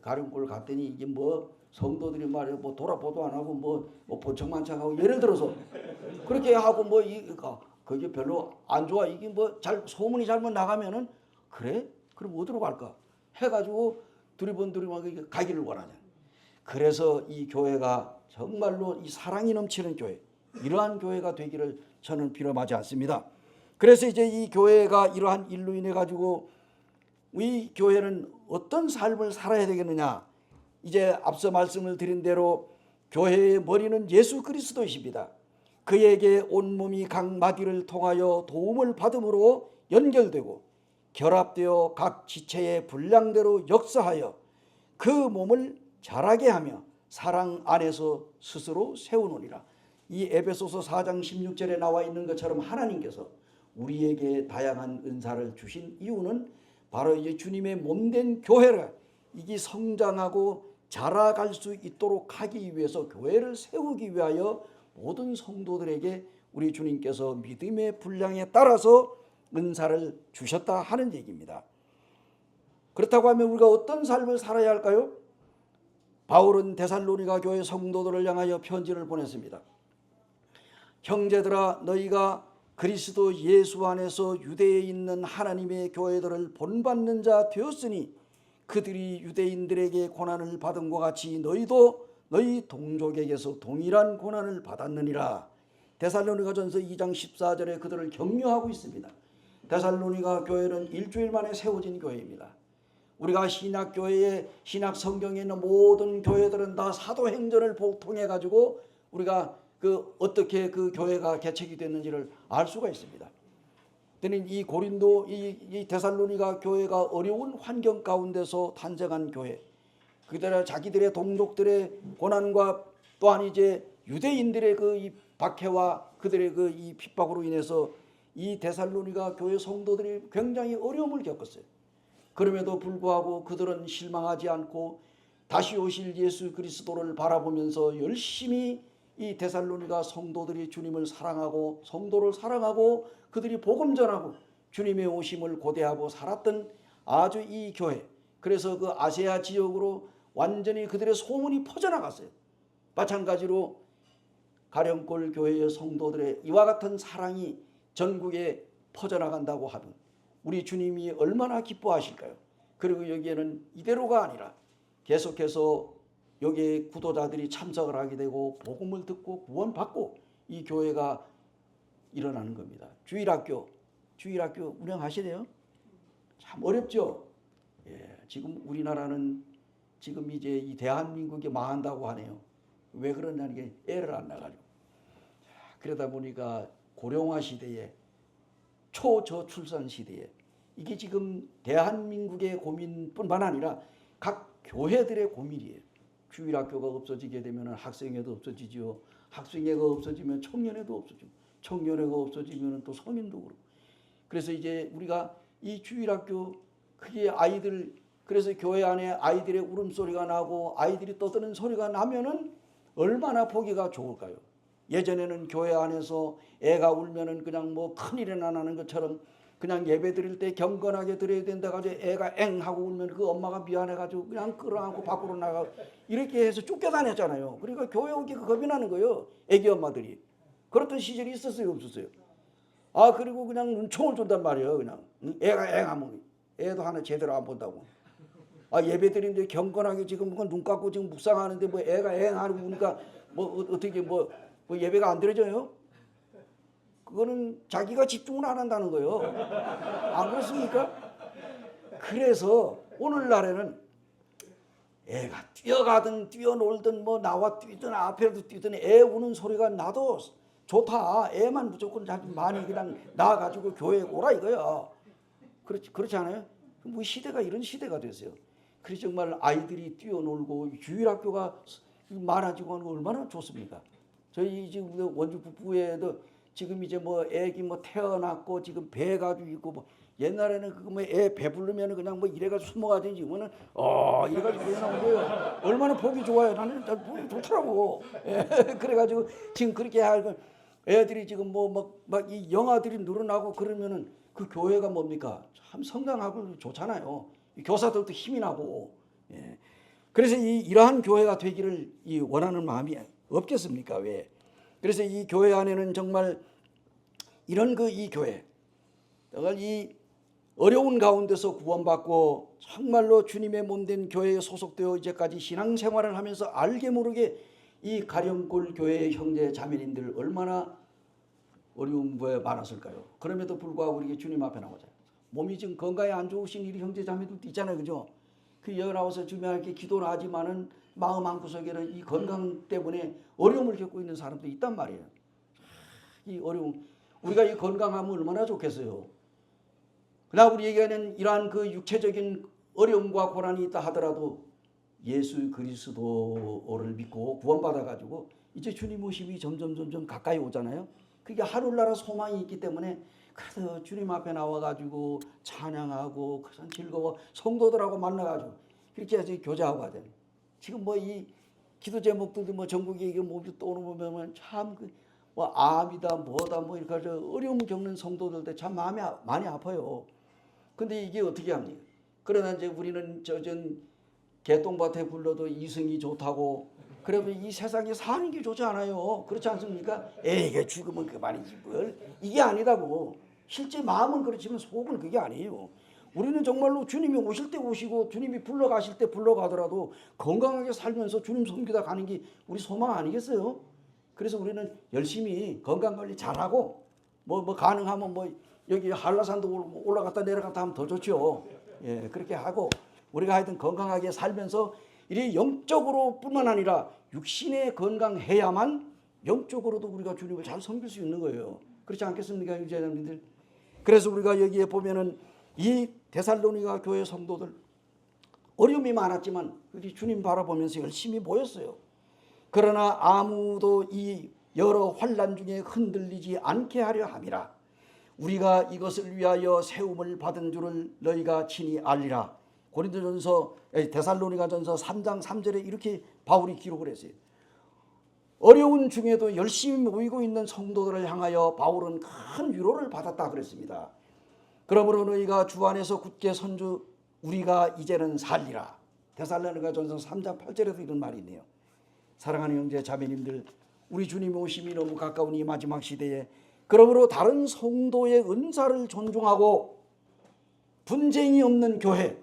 가령골 갔더니 이게 뭐 성도들이 말이야 뭐 돌아보도 안 하고 뭐 본청만창하고, 예를 들어서 그렇게 하고 뭐 그게 별로 안 좋아, 이게 뭐 소문이 잘못 나가면은, 그래? 그럼 어디로 갈까? 해가지고 두리번두리번 가기를 원하잖아요. 그래서 이 교회가 정말로 이 사랑이 넘치는 교회, 이러한 교회가 되기를 저는 비럼하지 않습니다. 그래서 이제 이 교회가 이러한 일로 인해 가지고 이 교회는 어떤 삶을 살아야 되겠느냐. 이제 앞서 말씀을 드린 대로 교회의 머리는 예수 그리스도이십니다. 그에게 온몸이 각 마디를 통하여 도움을 받음으로 연결되고 결합되어 각 지체의 분량대로 역사하여 그 몸을 자라게 하며 사랑 안에서 스스로 세우노니라. 이 에베소서 4장 16절에 나와 있는 것처럼 하나님께서 우리에게 다양한 은사를 주신 이유는 바로 이제 주님의 몸된 교회가 이게 성장하고 자라갈 수 있도록 하기 위해서 교회를 세우기 위하여 모든 성도들에게 우리 주님께서 믿음의 분량에 따라서 은사를 주셨다 하는 얘기입니다. 그렇다고 하면 우리가 어떤 삶을 살아야 할까요? 바울은 데살로니가 교회 성도들을 향하여 편지를 보냈습니다. 형제들아, 너희가 그리스도 예수 안에서 유대에 있는 하나님의 교회들을 본받는 자 되었으니 그들이 유대인들에게 고난을 받은 것 같이 너희도 너희 동족에게서 동일한 고난을 받았느니라. 데살로니가전서 2장 14절에 그들을 격려하고 있습니다. 데살로니가 교회는 일주일 만에 세워진 교회입니다. 우리가 신약교회의 신약 성경에 있는 모든 교회들은 다 사도행전을 통해 가지고 우리가 어떻게 그 교회가 개척이 됐는지를 알 수가 있습니다. 이 고린도 이 데살로니가 교회가 어려운 환경 가운데서 탄생한 교회, 그들의 자기들의 동족들의 고난과 또한 이제 유대인들의 이 박해와 그들의 이 핍박으로 인해서 이 데살로니가 교회 성도들이 굉장히 어려움을 겪었어요. 그럼에도 불구하고 그들은 실망하지 않고 다시 오실 예수 그리스도를 바라보면서 열심히 이 데살로니가 성도들이 주님을 사랑하고 성도를 사랑하고 그들이 복음 전하고 주님의 오심을 고대하고 살았던 아주 이 교회, 그래서 그 아시아 지역으로 완전히 그들의 소문이 퍼져나갔어요. 마찬가지로 가령골 교회의 성도들의 이와 같은 사랑이 전국에 퍼져나간다고 하면 우리 주님이 얼마나 기뻐하실까요? 그리고 여기에는 이대로가 아니라 계속해서 여기에 구도자들이 참석을 하게 되고 복음을 듣고 구원받고 이 교회가 일어나는 겁니다. 주일학교 운영하시네요. 참 어렵죠. 지금 우리나라는 지금 이제 이 대한민국이 망한다고 하네요. 왜 그러냐는 게 애를 안 낳아가지고. 그러다 보니까 고령화 시대에 초저출산 시대에 이게 지금 대한민국의 고민뿐만 아니라 각 교회들의 고민이에요. 주일학교가 없어지게 되면 학생회도 없어지죠. 학생회가 없어지면 청년회도 없어지고 청년회가 없어지면 또 성인도 그렇고. 그래서 이제 우리가 이 주일학교 그게 아이들, 그래서 교회 안에 아이들의 울음소리가 나고 아이들이 떠드는 소리가 나면은 얼마나 보기가 좋을까요? 예전에는 교회 안에서 애가 울면은 그냥 뭐 큰일이나 나는 것처럼 그냥 예배 드릴 때 경건하게 드려야 된다 가지고 애가 엥 하고 울면 그 엄마가 미안해 가지고 그냥 끌어안고 밖으로 나가 이렇게 해서 쫓겨다녔잖아요. 그러니까 교회 오기 겁이 나는 거예요. 애기 엄마들이. 그렇던 시절이 있었어요, 없었어요? 그리고 그냥 눈총을 쏜단 말이에요. 그냥 애가 엥 하면 애도 하나 제대로 안 본다고. 예배 드리는데 경건하게 지금 눈 감고 지금 묵상하는데 뭐 애가 엥 하고 우니까 뭐 어떻게 뭐 예배가 안 드려져요? 그거는 자기가 집중을 안 한다는 거예요. 안 그렇습니까? 그래서 오늘날에는 애가 뛰어가든 뛰어놀든 뭐 나와 뛰든 앞에도 뛰든 애 우는 소리가 나도 좋다. 애만 무조건 많이 그냥 나가지고 교회에 오라 이거야. 그렇지 않아요? 뭐 시대가 이런 시대가 됐어요. 그래서 정말 아이들이 뛰어놀고 주일학교가 많아지고 하는 거 얼마나 좋습니까? 저희 지금 원주 북부에도 지금 이제 뭐 애기 뭐 태어났고 지금 배 가지고 있고 뭐 옛날에는 그거 뭐 애 배부르면 그냥 뭐 이래가지고 숨어가지고 지금은 이래가지고 그냥 나온 거예요. 얼마나 보기 좋아요. 나는 보기 좋더라고. 그래가지고 지금 그렇게 하고 애들이 지금 뭐 막 이 영아들이 늘어나고 그러면은 그 교회가 뭡니까? 참 성장하고 좋잖아요. 교사들도 힘이 나고. 그래서 이러한 교회가 되기를 원하는 마음이 없겠습니까? 왜? 그래서 이 교회 안에는 정말 이런 이 교회, 이 어려운 가운데서 구원받고 정말로 주님의 몸된 교회에 소속되어 이제까지 신앙생활을 하면서 알게 모르게 이 가령골 교회의 형제 자매님들 얼마나 어려운 거에 많았을까요? 그럼에도 불구하고 우리 주님 앞에 나오자. 몸이 지금 건강에 안 좋으신 이 형제 자매들도 있잖아요, 그죠? 여기 나와서 주님께 기도를 하지만은 마음 한구석에는 이 건강 때문에 어려움을 겪고 있는 사람도 있단 말이에요. 이 어려움, 우리가 이 건강하면 얼마나 좋겠어요. 그러나 우리에게는 이러한 육체적인 어려움과 고난이 있다 하더라도 예수 그리스도를 믿고 구원받아 가지고 이제 주님 오심이 점점 가까이 오잖아요. 그게 하늘나라 소망이 있기 때문에 그래도 주님 앞에 나와 가지고 찬양하고 그런 즐거워 성도들하고 만나 가지고 그렇게 해서 교제하고 가야 돼요. 지금 뭐 이 기도 제목들도 뭐 전국에 이게 뭐 떠오르면 참 뭐 암이다 뭐다 뭐 이렇게 어려움 겪는 성도들도 참 마음이 많이 아파요. 근데 이게 어떻게 합니까? 그러나 이제 우리는 젖은 개똥밭에 굴러도 이승이 좋다고, 그러면 이 세상에 사는 게 좋지 않아요. 그렇지 않습니까? 이게 죽으면 그만이지 뭘. 이게 아니다고. 실제 마음은 그렇지만 속은 그게 아니에요. 우리는 정말로 주님이 오실 때 오시고 주님이 불러가실 때 불러가더라도 건강하게 살면서 주님 섬기다 가는 게 우리 소망 아니겠어요? 그래서 우리는 열심히 건강관리 잘하고 뭐 가능하면 뭐 여기 한라산도 올라갔다 내려갔다 하면 더 좋죠. 예, 그렇게 하고 우리가 하여튼 건강하게 살면서 이 영적으로 뿐만 아니라 육신에 건강해야만 영적으로도 우리가 주님을 잘 섬길 수 있는 거예요. 그렇지 않겠습니까, 유재자님들? 그래서 우리가 여기에 보면은 이 데살로니가 교회 성도들 어려움이 많았지만 우리 주님 바라보면서 열심히 모였어요. 그러나 아무도 이 여러 환난 중에 흔들리지 않게 하려 함이라. 우리가 이것을 위하여 세움을 받은 줄을 너희가 친히 알리라. 고린도전서 데살로니가전서 3장 3절에 이렇게 바울이 기록을 했어요. 어려운 중에도 열심히 모이고 있는 성도들을 향하여 바울은 큰 위로를 받았다 그랬습니다. 그러므로 너희가 주 안에서 굳게 선주 우리가 이제는 살리라. 데살로니가전서 3장 8절에도 이런 말이 있네요. 사랑하는 형제 자매님들, 우리 주님 오심이 너무 가까운 이 마지막 시대에 그러므로 다른 성도의 은사를 존중하고 분쟁이 없는 교회,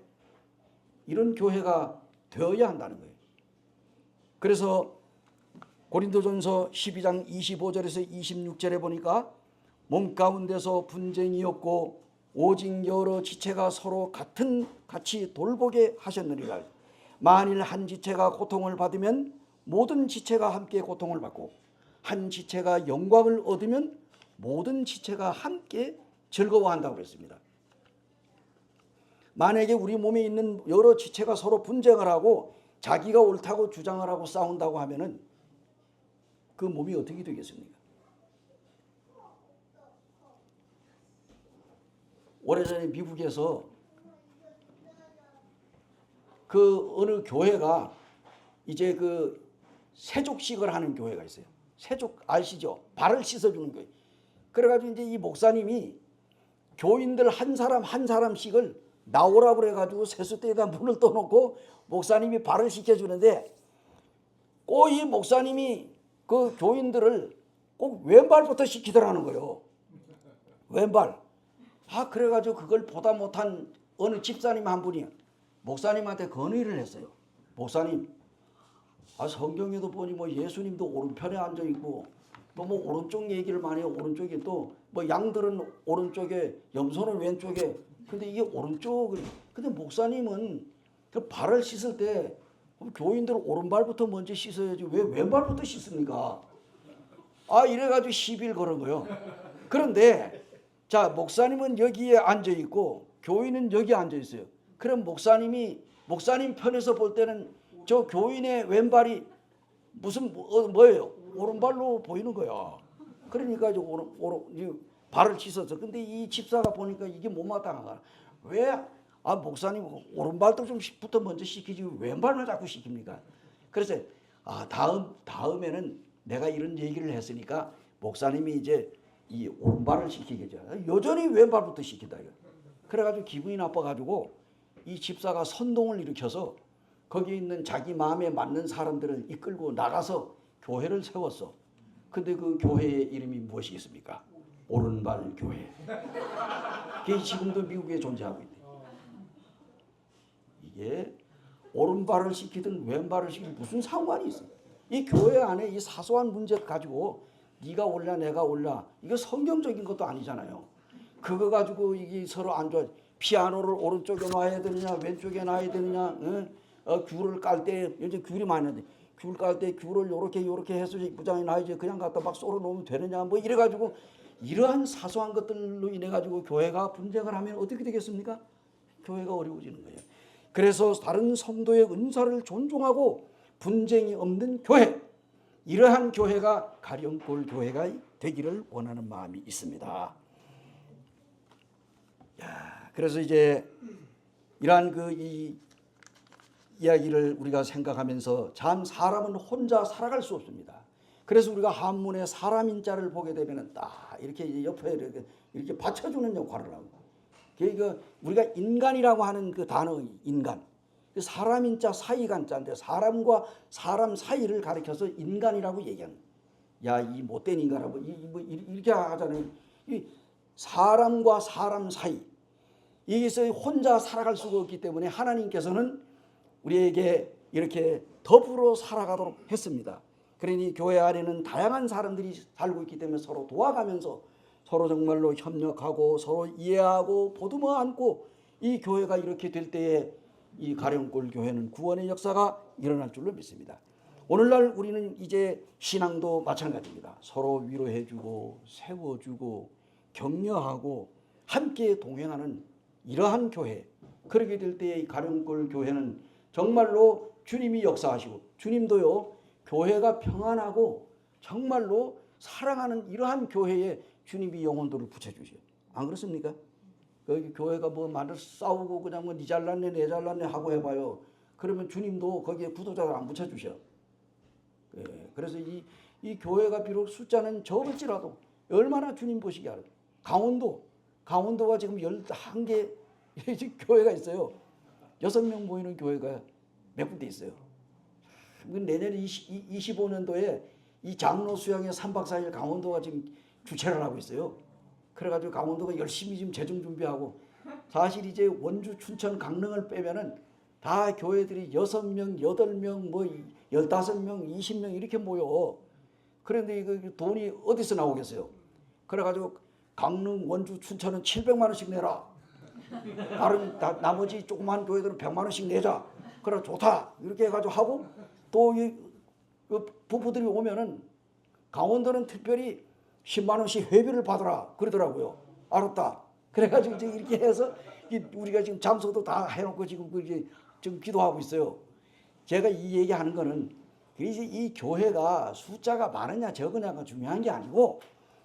이런 교회가 되어야 한다는 거예요. 그래서 고린도전서 12장 25절에서 26절에 보니까 몸 가운데서 분쟁이 없고 오직 여러 지체가 서로 같이 돌보게 하셨느니라. 만일 한 지체가 고통을 받으면 모든 지체가 함께 고통을 받고 한 지체가 영광을 얻으면 모든 지체가 함께 즐거워한다고 그랬습니다. 만약에 우리 몸에 있는 여러 지체가 서로 분쟁을 하고 자기가 옳다고 주장을 하고 싸운다고 하면은 그 몸이 어떻게 되겠습니까? 오래전에 미국에서 그 어느 교회가 이제 그 세족식을 하는 교회가 있어요. 세족 아시죠? 발을 씻어주는 교회. 그래가지고 이제 이 목사님이 교인들 한 사람 한 사람씩을 나오라 그래가지고 세숫대에다 물을 떠놓고 목사님이 발을 씻겨주는데 꼭 이 목사님이 그 교인들을 꼭 왼발부터 씻기더라는 거예요. 왼발. 그래가지고 그걸 보다 못한 어느 집사님 한 분이 목사님한테 건의를 했어요. 목사님, 성경에도 보니 뭐 예수님도 오른편에 앉아 있고 또 뭐 오른쪽 얘기를 많이 해요. 오른쪽에 또 뭐 양들은 오른쪽에 염소는 왼쪽에. 근데 이게 오른쪽을, 근데 목사님은 그 발을 씻을 때 교인들 오른발부터 먼저 씻어야지 왜 왼발부터 씻습니까? 이래가지고 시비를 걸은 거예요. 그런데 자, 목사님은 여기에 앉아 있고 교인은 여기 앉아 있어요. 그럼 목사님 편에서 볼 때는 저 교인의 왼발이 무슨 뭐예요? 오른발로 보이는 거야. 그러니까 발을 씻었어. 근데 이 집사가 보니까 이게 못마땅한 거야. 왜 목사님 오른발도 좀부터 먼저 씻기지 왼발을 자꾸 씻깁니까? 그래서 다음에는 내가 이런 얘기를 했으니까 목사님이 이제 이 오른발을 씻기겠죠. 여전히 왼발부터 씻긴다 이거. 그래가지고 기분이 나빠가지고 이 집사가 선동을 일으켜서 거기 있는 자기 마음에 맞는 사람들을 이끌고 나가서 교회를 세웠어. 근데 그 교회의 이름이 무엇이겠습니까? 오른발 교회. 그게 지금도 미국에 존재하고 있대. 이게 오른발을 시키든 왼발을 시키든 무슨 상관이 있어? 이 교회 안에 이 사소한 문제 가지고 네가 올라 내가 올라 이거 성경적인 것도 아니잖아요. 그거 가지고 이게 서로 안 좋아. 피아노를 오른쪽에 놔야 되느냐 왼쪽에 놔야 되느냐. 귤을 깔 때 이제 귤이 많이 나는데 귤 깔 때 귤을 요렇게 해서 부장이 놔야지 그냥 갖다 막 썰어 놓으면 되느냐 뭐 이래 가지고 이러한 사소한 것들로 인해 가지고 교회가 분쟁을 하면 어떻게 되겠습니까? 교회가 어려워지는 거예요. 그래서 다른 성도의 은사를 존중하고 분쟁이 없는 교회, 이러한 교회가 가령골 교회가 되기를 원하는 마음이 있습니다. 그래서 이제 이러한 이야기를 우리가 생각하면서 참 사람은 혼자 살아갈 수 없습니다. 그래서 우리가 한문에 사람인자를 보게 되면은 딱 이렇게 이제 옆에 이렇게 받쳐주는 역할을 하고, 그러니까 우리가 인간이라고 하는 그 단어 인간, 사람인자 사이간자인데 사람과 사람 사이를 가리켜서 인간이라고 얘기하는. 야, 이 못된 인간하고 이렇게 하잖아요. 이 사람과 사람 사이, 여기서 혼자 살아갈 수가 없기 때문에 하나님께서는 우리에게 이렇게 더불어 살아가도록 했습니다. 그러니 교회 안에는 다양한 사람들이 살고 있기 때문에 서로 도와가면서 서로 정말로 협력하고 서로 이해하고 보듬어 안고 이 교회가 이렇게 될 때에 이 가령골 교회는 구원의 역사가 일어날 줄로 믿습니다. 오늘날 우리는 이제 신앙도 마찬가지입니다. 서로 위로해주고 세워주고 격려하고 함께 동행하는 이러한 교회, 그렇게 될 때에 이 가령골 교회는 정말로 주님이 역사하시고 주님도요 교회가 평안하고 정말로 사랑하는 이러한 교회에 주님이 영혼들을 붙여주셔요. 안 그렇습니까? 여기 교회가 뭐 마늘 싸우고 그냥 뭐 니 잘났네 내 잘났네 하고 해봐요. 그러면 주님도 거기에 구도자를 안 붙여주셔. 예, 그래서 이 교회가 비록 숫자는 적을지라도 얼마나 주님 보시기 알아요. 강원도가 지금 11개 교회가 있어요. 6명 모이는 교회가 몇 군데 있어요. 내년 25년도에 이 장로 수양회 3박 4일 강원도가 지금 주최를 하고 있어요. 그래가지고 강원도가 열심히 지금 재정 준비하고, 사실 이제 원주, 춘천, 강릉을 빼면은 다 교회들이 6명, 8명, 뭐 15명, 20명 이렇게 모여. 그런데 이거 돈이 어디서 나오겠어요? 그래가지고 강릉, 원주, 춘천은 700만 원씩 내라. 다른 나머지 조그만 교회들은 100만 원씩 내자. 그래 좋다. 이렇게 해가지고 하고, 또 이 부부들이 오면은 강원도는 특별히 10만 원씩 회비를 받으라 그러더라고요. 알았다. 그래가지고 이제 이렇게 해서 우리가 지금 장소도 다 해놓고 지금 지금 기도하고 있어요. 제가 이 얘기하는 거는 이제 이 교회가 숫자가 많으냐 적으냐가 중요한 게 아니고,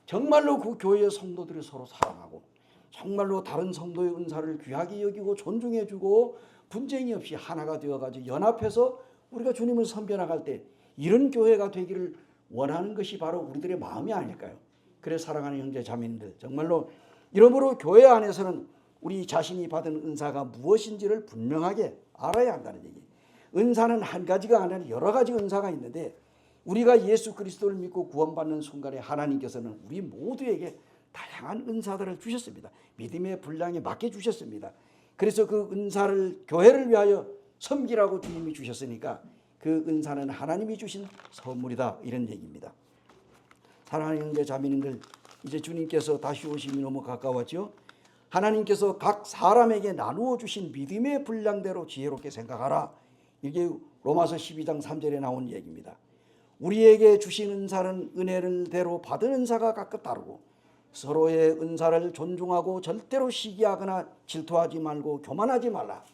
정말로 그 교회의 성도들이 서로 사랑하고 정말로 다른 성도의 은사를 귀하게 여기고 존중해주고 분쟁이 없이 하나가 되어가지고 연합해서 우리가 주님을 섬겨 나갈 때 이런 교회가 되기를 원하는 것이 바로 우리들의 마음이 아닐까요? 그래 사랑하는 형제 자매님들, 정말로 이러므로 교회 안에서는 우리 자신이 받은 은사가 무엇인지를 분명하게 알아야 한다는 얘기. 은사는 한 가지가 아니라 여러 가지 은사가 있는데, 우리가 예수 그리스도를 믿고 구원받는 순간에 하나님께서는 우리 모두에게 다양한 은사들을 주셨습니다. 믿음의 분량에 맞게 주셨습니다. 그래서 그 은사를 교회를 위하여 섬기라고 주님이 주셨으니까 그 은사는 하나님이 주신 선물이다, 이런 얘기입니다. 사랑하는 형제 자매님들, 이제 주님께서 다시 오심이 너무 가까웠죠. 하나님께서 각 사람에게 나누어 주신 믿음의 분량대로 지혜롭게 생각하라. 이게 로마서 12장 3절에 나온 얘기입니다. 우리에게 주신 은사는 은혜를대로 받은 은사가 각각 다르고 서로의 은사를 존중하고 절대로 시기하거나 질투하지 말고 교만하지 말라.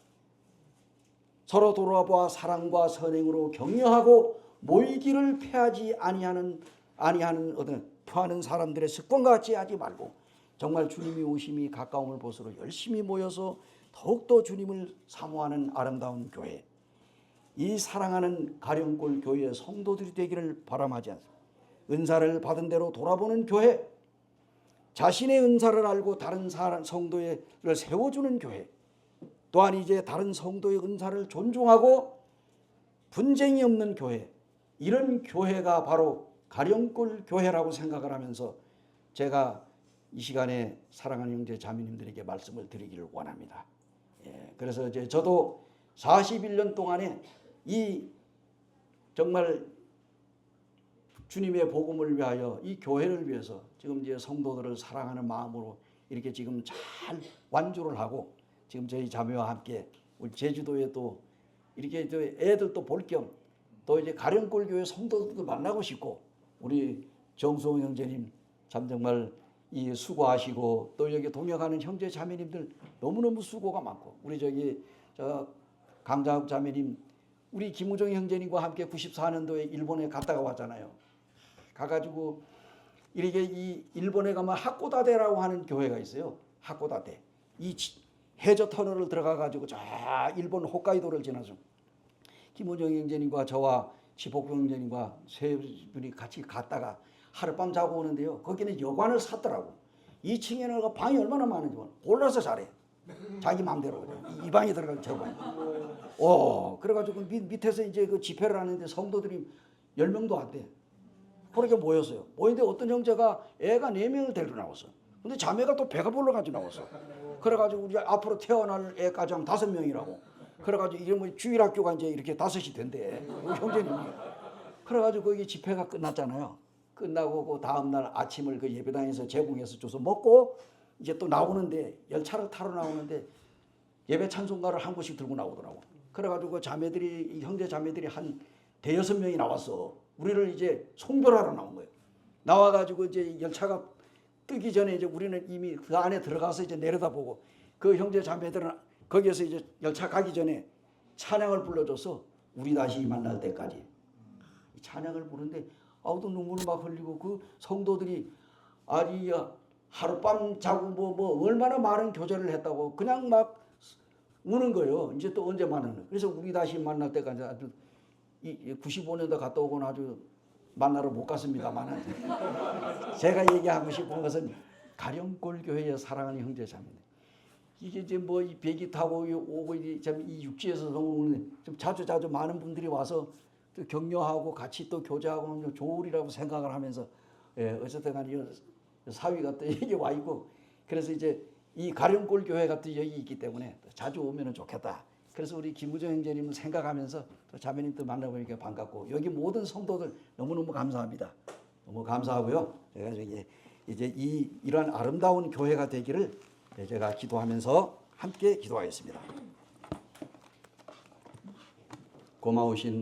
서로 돌아보아 사랑과 선행으로 격려하고 모이기를 패하지 아니하는 표하는 사람들의 습관과 같이 하지 말고, 정말 주님이 오심이 가까움을 보수로 열심히 모여서 더욱더 주님을 사모하는 아름다운 교회, 이 사랑하는 가령골 교회의 성도들이 되기를 바람하지 않습니다. 은사를 받은 대로 돌아보는 교회, 자신의 은사를 알고 다른 성도를 세워주는 교회, 또한 이제 다른 성도의 은사를 존중하고 분쟁이 없는 교회, 이런 교회가 바로 가령골 교회라고 생각을 하면서 제가 이 시간에 사랑하는 형제 자매님들에게 말씀을 드리기를 원합니다. 그래서 이제 저도 41년 동안에 이 정말 주님의 복음을 위하여 이 교회를 위해서 지금 이제 성도들을 사랑하는 마음으로 이렇게 지금 잘 완주를 하고, 지금 저희 자매와 함께 우리 제주도에 또 이렇게 애들도 볼 겸 또 이제 가령골 교회 성도들도 만나고 싶고, 우리 정수홍 형제님 참 정말 이 수고하시고 또 여기 동역하는 형제 자매님들 너무너무 수고가 많고, 우리 저 강자욱 자매님, 우리 김우정 형제님과 함께 94년도에 일본에 갔다가 왔잖아요. 가가지고 이렇게 이 일본에 가면 하코다테라고 하는 교회가 있어요. 하코다테. 이 해저 터널을 들어가가지고 저 일본 홋카이도를 지나서 김원정 형제님과 저와 지복동 형제님과 세 분이 같이 갔다가 하룻밤 자고 오는데요. 거기는 여관을 샀더라고. 2층에는 방이 얼마나 많은지 골라서 자래. 자기 마음대로 이 방에 들어가면 저 방. 그래가지고 밑에서 이제 그 집회를 하는데 성도들이 10명도 안 돼. 그렇게 모였어요. 모였는데 어떤 형제가 애가 4명을 데리고 나왔어. 근데 자매가 또 배가 불러가지고 나왔어. 그래가지고 우리 앞으로 태어날 애까지 하면 5명이라고. 그래가지고 이게 뭐 주일학교가 이제 이렇게 5이 된대. 우리 형제님이. 그래가지고 거기 집회가 끝났잖아요. 끝나고 그 다음날 아침을 그 예배당에서 제공해서 줘서 먹고 이제 또 나오는데 열차를 타러 나오는데 예배 찬송가를 한 곳씩 들고 나오더라고. 그래가지고 그 자매들이 형제 자매들이 한 5-6명이 나왔어. 우리를 이제 송별하러 나온 거예요. 나와가지고 이제 열차가 뜨기 전에 이제 우리는 이미 그 안에 들어가서 이제 내려다보고 그 형제 자매들은 거기에서 이제 열차 가기 전에 찬양을 불러줘서 우리 다시 만날 때까지 찬양을 부르는데 아우도 눈물을 막 흘리고 그 성도들이 아니 하룻밤 자고 뭐 얼마나 많은 교제를 했다고 그냥 막 우는 거예요. 이제 또 언제 만나는. 그래서 우리 다시 만날 때까지 아주 95년도 갔다 오고는 아주 만나러 못 갔습니다만 제가 얘기하고 싶은 것은 가령골 교회의 사랑하는 형제 자매들. 이게 이제 뭐 이 비행기 타고 오고 이 육지에서 오는 좀 자주 많은 분들이 와서 또 격려하고 같이 또 교제하고 좋으리라고 생각을 하면서 어쨌든 간에 사위가 또 여기 와 있고 그래서 이제 이 가령골 교회가 또 여기 있기 때문에 자주 오면은 좋겠다. 그래서 우리 김우정 형제님을 생각하면서 또 자매님도 만나보니까 반갑고 여기 모든 성도들 너무너무 감사합니다. 너무 감사하고요. 제가 이제 이러한 아름다운 교회가 되기를 제가 기도하면서 함께 기도하겠습니다. 고마우신